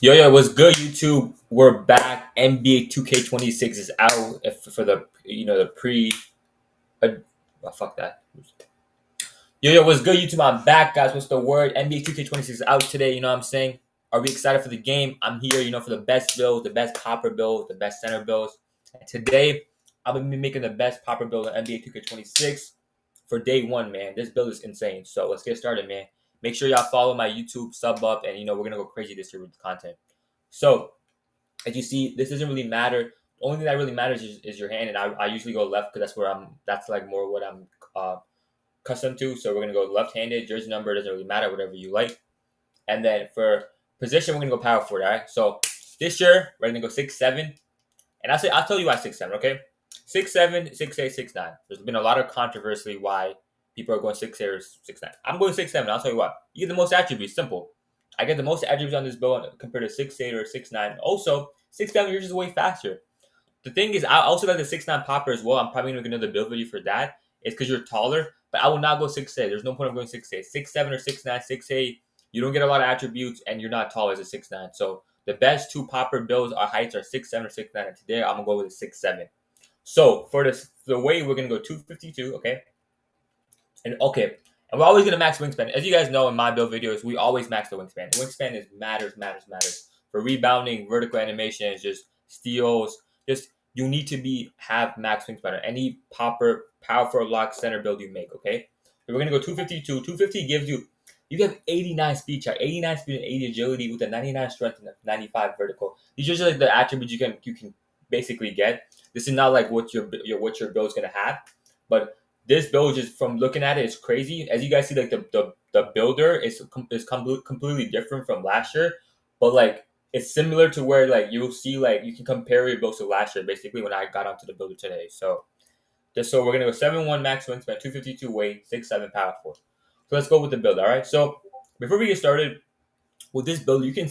Yo, what's good, YouTube? We're back. NBA2K26 is out for the the pre. Fuck that. Yo, what's good, YouTube? I'm back, guys. What's the word? NBA2K26 is out today. You know what I'm saying? Are we excited for the game? I'm here, for the best build, the best popper build, the best center builds. And today, I'm gonna be making the best popper build in NBA2K26 for day one, man. This build is insane. So let's get started, man. Make sure y'all follow my YouTube, sub up, and we're gonna go crazy this year with content. So as you see, this doesn't really matter. The only thing that really matters is your hand, and I usually go left because that's like more what I'm accustomed to. So we're gonna go left-handed. Jersey number doesn't really matter, whatever you like. And then for position, we're gonna go power forward. All right. So this year we're gonna go 6'7", and I'll tell you why 6'7". Okay, 6'7", 6'8", 6'9". There's been a lot of controversy why people are going 6'8" or 6'9". I'm going 6'7". I'll tell you why. You get the most attributes. Simple. I get the most attributes on this build compared to 6'8" or 6'9". Also, 6'7", you're just way faster. The thing is, I also like the 6'9" popper as well. I'm probably gonna get another build video for that. It's because you're taller, but I will not go 6'8". There's no point of going 6'8". 6'7" or 6'9", 6'8", you don't get a lot of attributes, and you're not tall as a 6'9". So the best two popper builds are heights are 6'7" or 6'9", and today I'm gonna go with a 6'7". So for the weight, we're gonna go 252, okay? And we're always gonna max wingspan. As you guys know in my build videos, we always max the wingspan. Wingspan is matters for rebounding, vertical animations, just steals. Just you need to have max wingspan. Any popper, power forward lock, center build you make. Okay, so we're gonna go 252. 250 gives you have 89 speed check, 89 speed and 80 agility with a 99 strength and a 95 vertical. These are just like the attributes you can basically get. This is not like what your build's gonna have, but this build, just from looking at it, is crazy. As you guys see, like the builder is completely different from last year, but like it's similar to where like you'll see like you can compare your builds to last year. Basically, when I got onto the builder today, so we're gonna go 7'1" max wingspan, 252 weight, 6'7" power forward. So let's go with the build. All right. So before we get started with this build, you can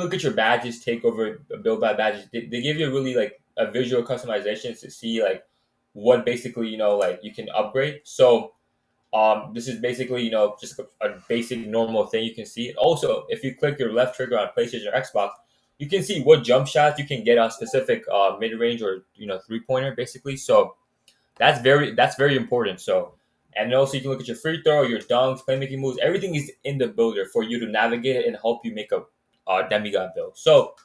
look at your badges, take over build by badges. They give you really like a visual customization to see like what basically like you can upgrade. So this is basically just a basic normal thing you can see. Also, if you click your left trigger on PlayStation or Xbox, you can see what jump shots you can get on specific mid range or 3-pointer basically. So that's very important. So, and also you can look at your free throw, your dunks, playmaking moves. Everything is in the builder for you to navigate it and help you make a demigod build. So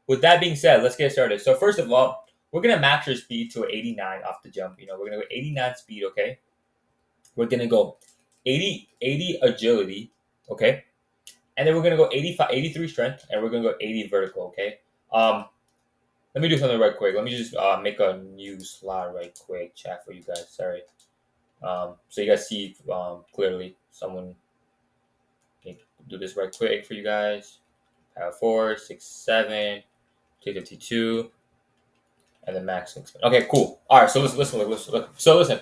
with that being said, let's get started. So first of all, we're gonna max your speed to 89 off the jump. We're gonna go 89 speed. Okay, we're gonna go 80 agility. Okay, and then we're gonna go 85, 83 strength, and we're gonna go 80 vertical. Okay. Um, Let me do something right quick. Let me just make a new slot right quick, chat for you guys. Sorry. So you guys see clearly. Someone do this right quick for you guys. Power 4, 6, 7, 252, and then max 6. Okay, cool. All right, so listen. So listen,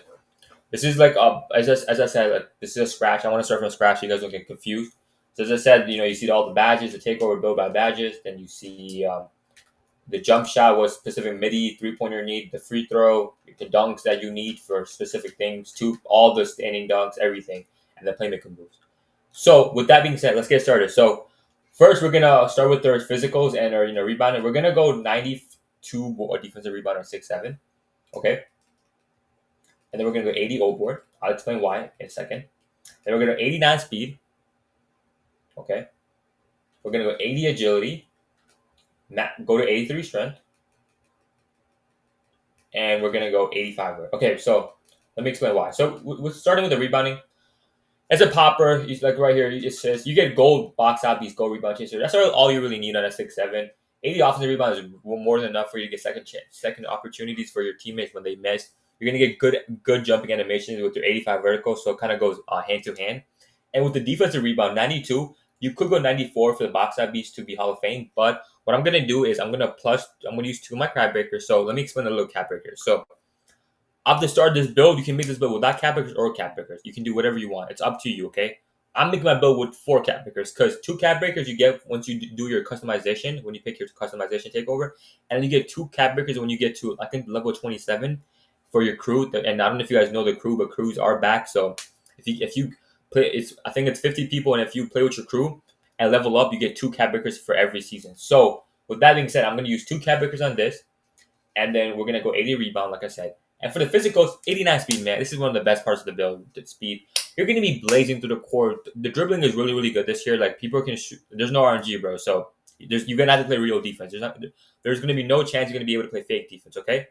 this is like as I said, like, this is a scratch. I want to start from scratch. So you guys don't get confused. So as I said, you see all the badges, the takeover build by badges. Then you see the jump shot was specific midi, 3-pointer need, the free throw, the dunks that you need for specific things, all the standing dunks, everything, and the playmaking moves. So with that being said, let's get started. So first, we're gonna start with our physicals and our rebounding. We're gonna go 92 defensive rebound on 6'7". Okay, and then we're gonna go 80 old board. I'll explain why in a second. Then we're gonna go 89 speed. Okay, we're gonna go 80 agility. Go to 83 strength, and we're gonna go 85. Okay, so let me explain why. So we're starting with the rebounding. As a popper, like right here, it says you get gold box out these gold rebound chaser. That's all you really need on a 6'7". 80 offensive rebounds is more than enough for you to get second opportunities for your teammates when they miss. You're gonna get good jumping animations with your 85 vertical, so it kind of goes hand to hand. And with the defensive rebound, 92, you could go 94 for the box out beats to be Hall of Fame. But what I'm gonna do is I'm gonna use 2 of my crab breakers. So let me explain a little cap breaker. So off the start of this build, you can make this build without cap breakers or cap breakers. You can do whatever you want. It's up to you, okay? I'm making my build with 4 cap breakers because 2 cap breakers you get once you do your customization, when you pick your customization takeover, and then you get 2 cap breakers when you get to, I think, level 27 for your crew. And I don't know if you guys know the crew, but crews are back. So if you play, I think it's 50 people, and if you play with your crew and level up, you get 2 cap breakers for every season. So with that being said, I'm going to use 2 cap breakers on this, and then we're going to go 80 rebound, like I said. And for the physicals, 89 speed, man. This is one of the best parts of the build, the speed. You're going to be blazing through the court. The dribbling is really, really good this year. Like, people can shoot. There's no RNG, bro. So you're going to have to play real defense. There's going to be no chance you're going to be able to play fake defense, okay?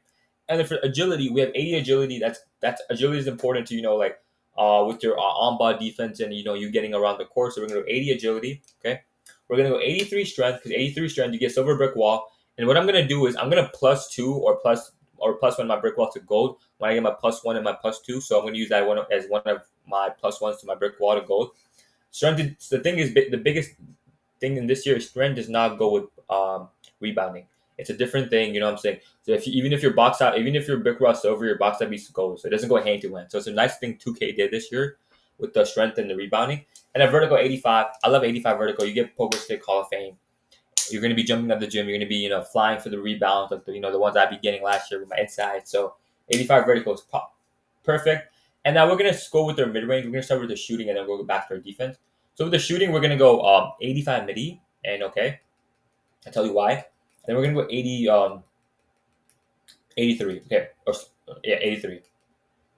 And then for agility, we have 80 agility. That's agility is important to, like, with your on-ball defense and, you getting around the court. So we're going to go 80 agility, okay? We're going to go 83 strength, because 83 strength, you get silver brick wall. And what I'm going to do is I'm going to +2 or plus 1 my brick wall to gold when I get my +1 and my +2. So I'm going to use that one as one of my +1s to my brick wall to gold. Strength, the thing is, the biggest thing in this year is strength does not go with rebounding. It's a different thing, you know what I'm saying? So even if your brick wall silver, your box out beats gold. So it doesn't go hand to hand. So it's a nice thing 2K did this year with the strength and the rebounding. And a vertical 85. I love 85 vertical. You get Poker Stick Hall of Fame. You're going to be jumping up the gym. You're going to be, flying for the rebounds, like the ones I'd be getting last year with my inside. So 85 vertical is perfect. And now we're going to go with their mid range. We're going to start with the shooting and then we'll go back to our defense. So with the shooting, we're going to go 85 midi. And okay, I'll tell you why. And then we're going to go 83. Okay. Yeah, 83.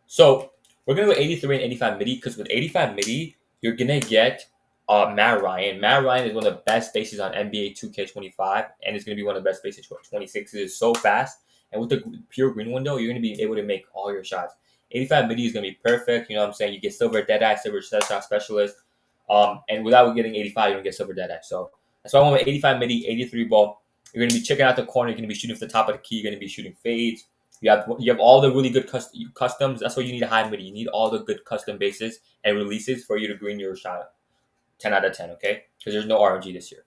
So we're going to go 83 and 85 midi, because with 85 midi, you're going to get Matt Ryan. Matt Ryan is one of the best bases on NBA 2K25, and it's going to be one of the best bases 26. It is so fast. And with the pure green window, you're going to be able to make all your shots. 85 midi is going to be perfect. You know what I'm saying? You get silver deadeye, silver shot specialist. And without getting 85, you don't get silver deadeye. So that's why I went with 85 midi, 83 ball. You're going to be checking out the corner. You're going to be shooting for the top of the key. You're going to be shooting fades. You have all the really good customs. That's why you need a high midi. You need all the good custom bases and releases for you to green your shot 10 out of 10, okay? Because there's no RNG this year.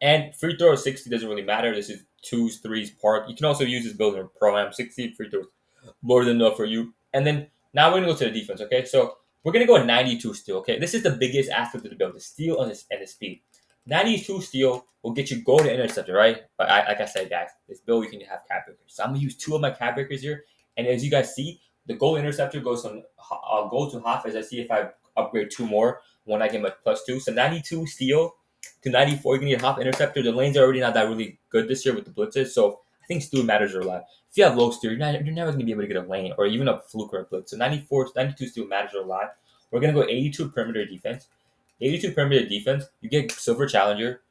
And free throw 60 doesn't really matter. This is 2s, 3s, park. You can also use this build in a pro-am. 60 free throws, more than enough for you. And then now we're going to go to the defense, okay? So we're going to go 92 steal, okay? This is the biggest aspect of the build, the steal and the speed. 92 steal will get you golden interceptor, right? But like I said, guys, this build you can have cap breakers. So I'm going to use 2 of my cap breakers here. And as you guys see, the gold interceptor goes from gold to half, as I see if I upgrade 2 more when I get my +2. So 92 steal to 94, you can get half interceptor. The lanes are already not that really good this year with the blitzes. So I think steal matters a lot. If you have low steal, you're never going to be able to get a lane or even a fluke or a blitz. So 92 steal matters a lot. We're going to go 82 perimeter defense. 82 perimeter defense, you get silver challenger.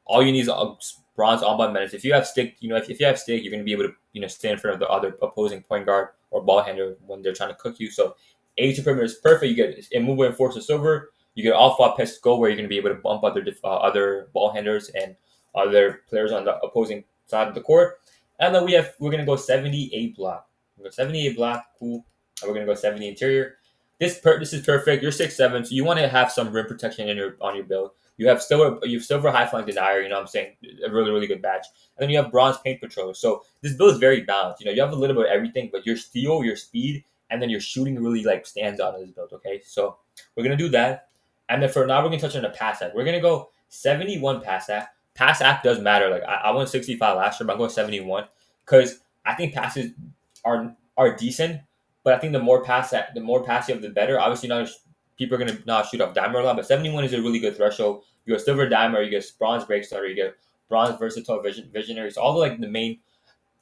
All you need is a bronze on-ball menace. If you have stick, if you have stick, you're going to be able to, stay in front of the other opposing point guard or ball handler when they're trying to cook you. So 82 perimeter is perfect. You get immovable and force of silver. You get all flop pass go, where you're going to be able to bump other ball handlers and other players on the opposing side of the court. And then we're going to go 78 block. We're going to go 78 block, cool. And we're going to go 70 interior. This is perfect. You're 6'7", so you want to have some rim protection on your build. You have silver high flank denier. You know what I'm saying? A really, really good batch. And then you have bronze paint patroller. So this build is very balanced. You have a little bit of everything, but your steal, your speed, and then your shooting really stands out in this build. Okay, so we're gonna do that. And then for now, we're gonna touch on the pass act. We're gonna go 71 pass act. Pass act does matter. Like I went 65 last year, but I'm going 71 because I think passes are decent. But I think the more pass you have, the better. Obviously, people are gonna not shoot off dimer a lot, but 71 is a really good threshold. You get silver dimer, you get bronze break starter, you get bronze versatile visionary. So all the main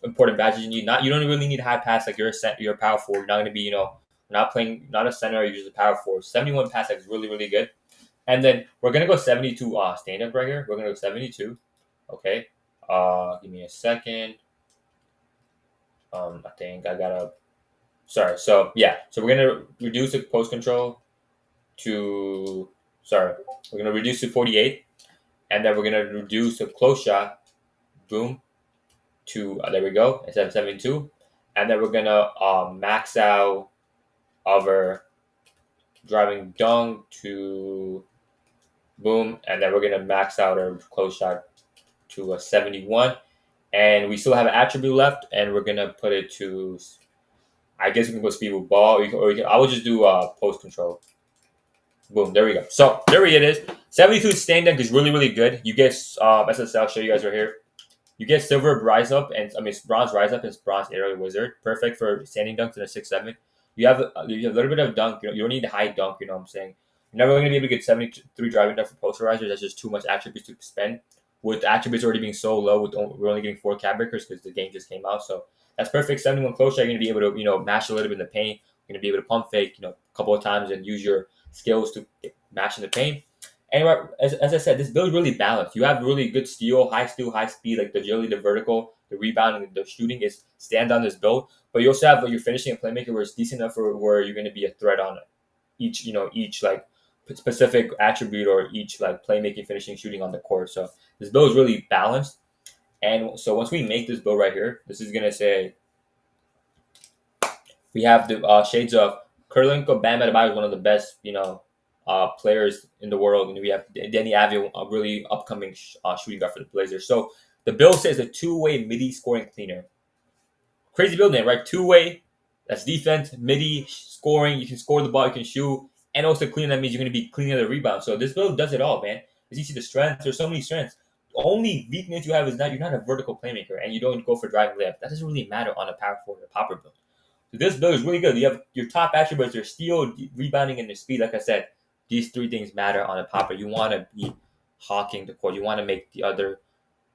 important badges you need. You don't really need high pass, like you're a power forward. You're not gonna be not a center. You're just a power forward. 71 pass is really, really good. And then we're gonna go 72 stand up right here. We're gonna go 72. Okay. Give me a second. I think I gotta. Sorry. So yeah. So we're gonna reduce the post control to. Sorry. We're gonna reduce to 48, and then we're gonna reduce the close shot. Boom. To there we go. Instead of 72, and then we're gonna max out our driving dunk to boom, and then we're gonna max out our close shot to a 71, and we still have an attribute left, and we're gonna put it to. I guess we can go speed with ball, I would just do post control. Boom, there we go. So there it is. 72 stand dunk is really, really good. You get SSL. I'll show you guys right here. You get silver bronze rise up and bronze aerial wizard. Perfect for standing dunks in a 6'7". You have a little bit of dunk. You don't need high dunk. You know what I'm saying? You're never going to be able to get 73 driving depth for posterizers. That's just too much attributes to spend. With attributes already being so low, we're only getting 4 cap breakers because the game just came out. So that's perfect. 71 close shot. You're going to be able to, mash a little bit in the paint. You're going to be able to pump fake, a couple of times and use your skills to mash in the paint. And as I said, this build is really balanced. You have really good steal, high speed, like the agility, the vertical, the rebounding, the shooting is stand on this build. But you also have your finishing and playmaker where it's decent enough for where you're going to be a threat on each like specific attribute or each like playmaking, finishing, shooting on the court. So this build is really balanced. And so once we make this build right here, this is gonna say we have the shades of Kurlenko. Bam Adebayo is one of the best, players in the world. And we have Denny Avia, a really upcoming shooting guard for the Blazers. So the build says a two-way midi scoring cleaner. Crazy build name, right? Two-way. That's defense, midi, scoring. You can score the ball, you can shoot, and also clean. That means you're going to be cleaning the rebound. So this build does it all, man. As you see the strengths, there's so many strengths. The only weakness you have is that you're not a vertical playmaker and you don't go for driving layup. That doesn't really matter on a power forward or popper build. So this build is really good. You have your top attributes: your steal, rebounding, and your speed. Like I said, these 3 things matter on a popper. You want to be hawking the court. You want to make the other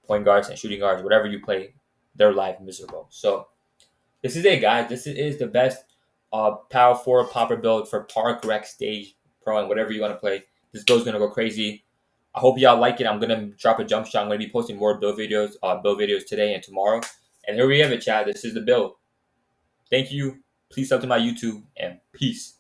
point guards and shooting guards, whatever you play, their life miserable. So this is it, guys. This is the best Power 4 popper build for Park, Rec, Stage, Pro, and whatever you want to play. This build's going to go crazy. I hope y'all like it. I'm going to drop a jump shot. I'm going to be posting more build videos today and tomorrow. And here we have it, Chad. This is the build. Thank you. Please sub to my YouTube, and peace.